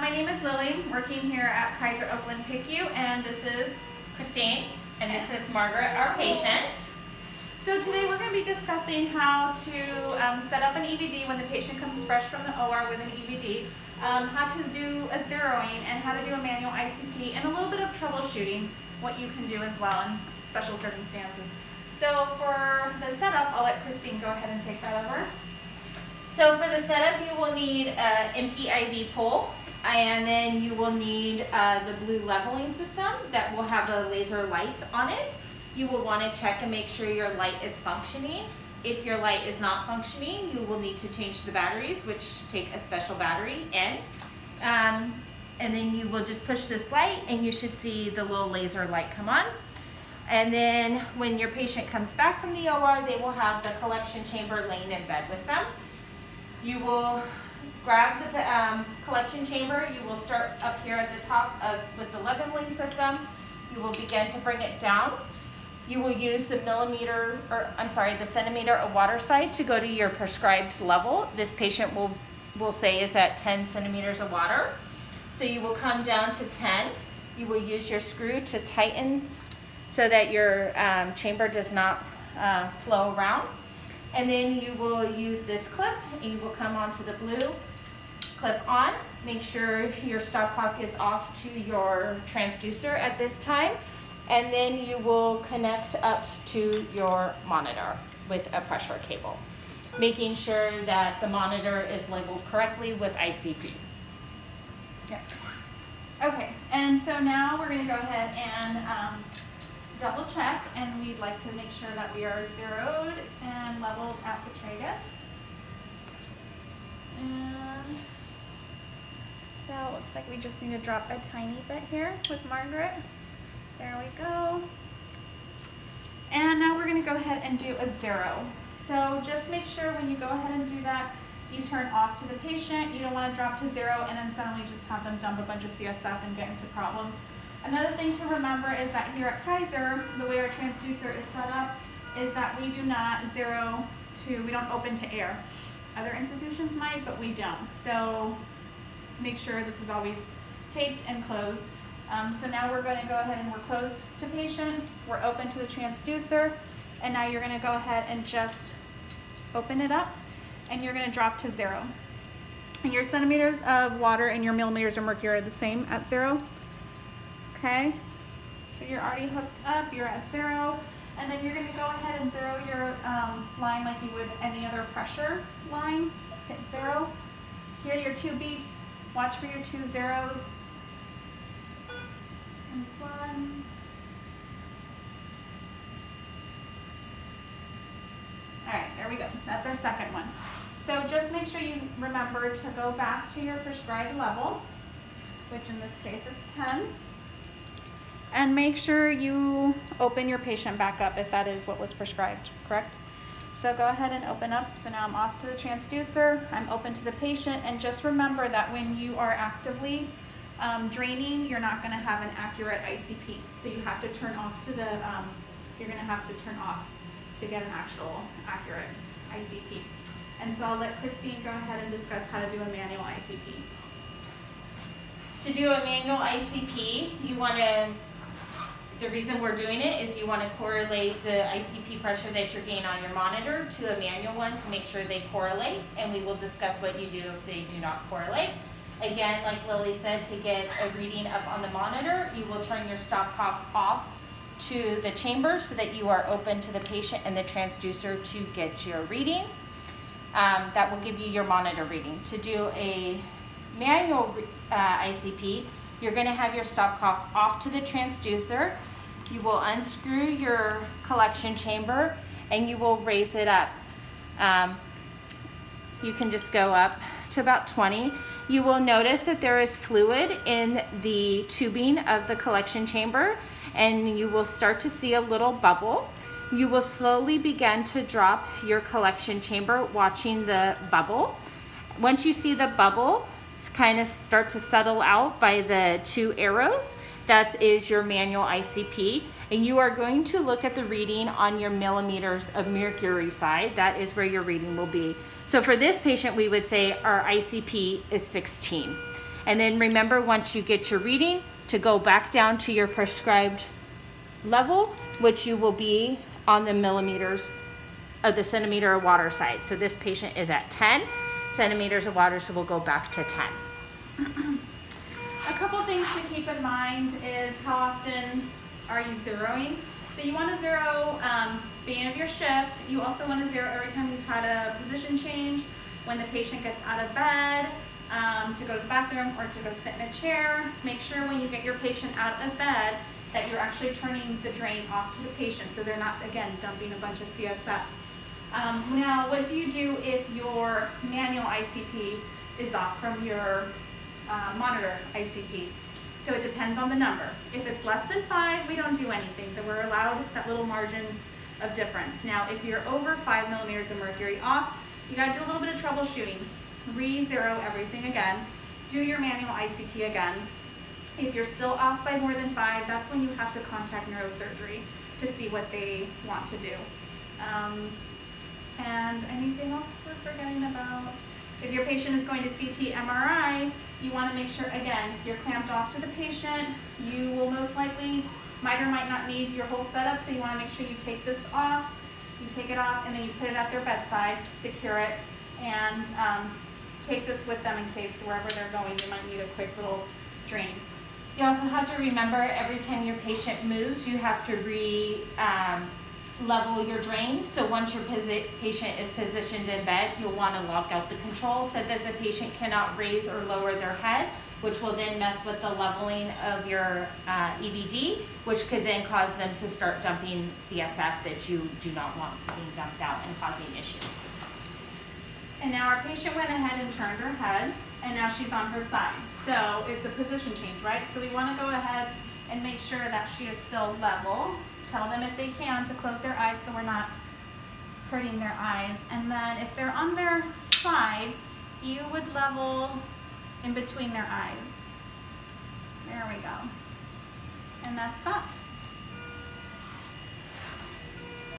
My name is Lily, working here at Kaiser Oakland PICU, and this is Christine, and this is Margaret, our patient. So today we're going to be discussing how to set up an EVD when the patient comes fresh from the OR with an EVD, how to do a zeroing, and how to do a manual ICP, and a little bit of troubleshooting, what you can do as well in special circumstances. So for the setup, I'll let Christine go ahead and take that over. So for the setup, you will need an empty IV pole, and then you will need the blue leveling system that will have a laser light on it. You will want to check and make sure your light is functioning. If your light is not functioning, you will need to change the batteries, which take a special battery in. And then you will just push this light and you should see the little laser light come on. And then when your patient comes back from the OR, they will have the collection chamber laying in bed with them. You will grab the collection chamber. You will start up here at the top with the leveling system. You will begin to bring it down. You will use the centimeter of water side to go to your prescribed level. This patient will say is at 10 centimeters of water. So you will come down to 10. You will use your screw to tighten so that your chamber does not flow around. And then you will use this clip and you will come onto the blue, clip on. Make sure your stopcock is off to your transducer at this time. And then you will connect up to your monitor with a pressure cable, making sure that the monitor is labeled correctly with ICP. Yes. Okay, and so now we're going to go ahead and double check, and we'd like to make sure that we are zeroed and leveled at the tragus. And so it looks like we just need to drop a tiny bit here with Margaret. There we go. And now we're going to go ahead and do a zero. So just make sure when you go ahead and do that, you turn off to the patient. You don't want to drop to zero and then suddenly just have them dump a bunch of CSF and get into problems. Another thing to remember is that here at Kaiser, the way our transducer is set up is that we do not we don't open to air. Other institutions might, but we don't. So make sure this is always taped and closed. So now we're going to go ahead and we're closed to patient, we're open to the transducer, and now you're going to go ahead and just open it up, and you're going to drop to zero. And your centimeters of water and your millimeters of mercury are the same at zero. Okay, so you're already hooked up, you're at zero, and then you're going to go ahead and zero your line like you would any other pressure line. Hit zero. Here are your two beeps. Watch for your two zeros. There's one. All right, there we go. That's our second one. So just make sure you remember to go back to your prescribed level, which in this case it's 10. And make sure you open your patient back up if that is what was prescribed, correct? So go ahead and open up. So now I'm off to the transducer, I'm open to the patient, and just remember that when you are actively draining, you're not going to have an accurate ICP. So you have to turn off to you're going to have to turn off to get an actual accurate ICP. And so I'll let Christine go ahead and discuss how to do a manual ICP. To do a manual ICP, the reason we're doing it is you want to correlate the ICP pressure that you're getting on your monitor to a manual one to make sure they correlate, and we will discuss what you do if they do not correlate. Again, like Lily said, to get a reading up on the monitor, you will turn your stopcock off to the chamber so that you are open to the patient and the transducer to get your reading. That will give you your monitor reading. To do a manual ICP, you're going to have your stopcock off to the transducer. You will unscrew your collection chamber and you will raise it up. You can just go up to about 20. You will notice that there is fluid in the tubing of the collection chamber, and you will start to see a little bubble. You will slowly begin to drop your collection chamber, watching the bubble. Once you see the bubble kind of start to settle out by the two arrows, that is your manual ICP, and you are going to look at the reading on your millimeters of mercury side. That is where your reading will be. So for this patient, we would say our ICP is 16. And then remember, once you get your reading, to go back down to your prescribed level, which you will be on the millimeters of the centimeter of water side. So this patient is at 10 centimeters of water, so we'll go back to 10. A couple things to keep in mind is how often are you zeroing. So you want to zero beginning of your shift. You also want to zero every time you've had a position change, when the patient gets out of bed, to go to the bathroom or to go sit in a chair. Make sure when you get your patient out of bed that you're actually turning the drain off to the patient so they're not, again, dumping a bunch of CSF. Now, what do you do if your manual ICP is off from your monitor ICP? So it depends on the number. If it's less than 5, we don't do anything. So we're allowed that little margin of difference. Now, if you're over 5 millimeters of mercury off, you got to do a little bit of troubleshooting. Re-zero everything again. Do your manual ICP again. If you're still off by more than 5, that's when you have to contact neurosurgery to see what they want to do. And anything else we're forgetting about? If your patient is going to CT MRI, you want to make sure, again, you're clamped off to the patient. You will most likely, might or might not need your whole setup, so you want to make sure you take this off. You take it off and then you put it at their bedside, secure it, and take this with them in case wherever they're going, they might need a quick little drain. You also have to remember, every time your patient moves, you have to level your drain. So once your patient is positioned in bed, you'll want to lock out the control so that the patient cannot raise or lower their head, which will then mess with the leveling of your EVD, which could then cause them to start dumping CSF that you do not want being dumped out and causing issues. And now our patient went ahead and turned her head, and now she's on her side. So it's a position change, right? So we want to go ahead and make sure that she is still level. Tell them if they can to close their eyes so we're not hurting their eyes. And then if they're on their side, you would level in between their eyes. There we go. And that's that.